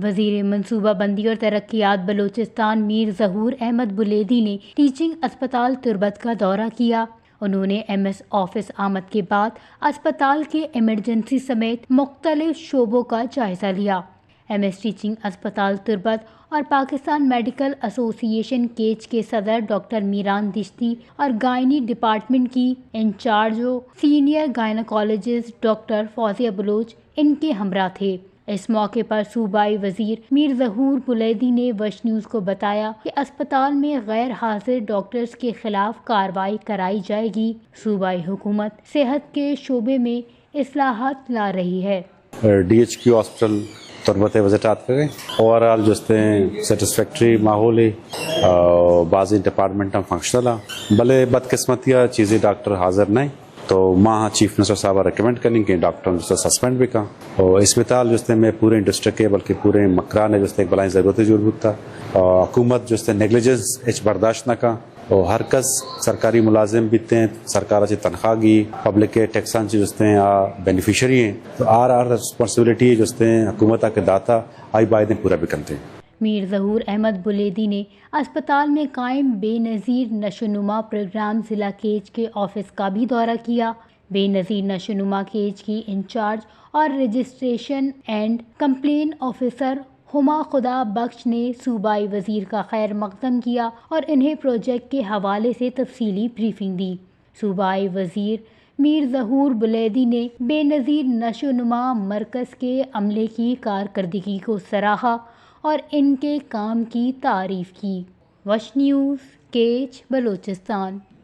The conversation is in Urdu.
وزیر منصوبہ بندی اور ترقیات بلوچستان میر ظہور احمد بلیدی نے ٹیچنگ اسپتال تربت کا دورہ کیا۔ انہوں نے ایم ایس آفس آمد کے بعد اسپتال کے ایمرجنسی سمیت مختلف شعبوں کا جائزہ لیا۔ ایم ایس ٹیچنگ اسپتال تربت اور پاکستان میڈیکل ایسوسی ایشن کیچ کے صدر ڈاکٹر میران دشتی اور گائنی ڈپارٹمنٹ کی انچارج و senior gynaecologist doctor Fauzia Baloch ان کے ہمراہ تھے۔ اس موقع پر صوبائی وزیر میر ظہور بلیدی نے وش نیوز کو بتایا کہ اسپتال میں غیر حاضر ڈاکٹرز کے خلاف کارروائی کرائی جائے گی۔ صوبائی حکومت صحت کے شعبے میں اصلاحات لا رہی ہے۔ ڈی ایچ کیو ہاسپٹل تربت وزٹات کریں اوور آل جو سیٹسفیکٹری ماحول بعض ڈپارٹمنٹ فنکشنل بھلے بدقسمتیاں چیزیں ڈاکٹر حاضر نہیں تو ماں چیف منسٹر صاحب ریکمینڈ کریں کہ ڈاکٹر سسپینڈ بھی کا اور اسپتال میں پورے ڈسٹرکٹ کے بلکہ پورے مکران ہے ایک بلائیں ضرورت تھا حکومت نیگلیجنس ایچ برداشت نہ کا اور ہر کس سرکاری ملازم بھی ہیں سرکار سے تنخواہ گی پبلک کے ٹیکسان سے بینیفیشری ہیں تو ریسپانسبلٹی حکومت کے داتا آئی بائدیں پورا بھی کرتے ہیں۔ میر ظہور احمد بلیدی نے اسپتال میں قائم بے نظیر نشوونما پروگرام ضلع کیچ کے آفس کا بھی دورہ کیا۔ بے نظیر نشوونما کیچ کی انچارج اور رجسٹریشن اینڈ کمپلین آفیسر ہما خدا بخش نے صوبائی وزیر کا خیر مقدم کیا اور انہیں پروجیکٹ کے حوالے سے تفصیلی بریفنگ دی۔ صوبائی وزیر میر ظہور بلیدی نے بے نظیر نشوونما مرکز کے عملے کی کارکردگی کو سراہا اور ان کے کام کی تعریف کی۔ وش نیوز، کیچ، بلوچستان۔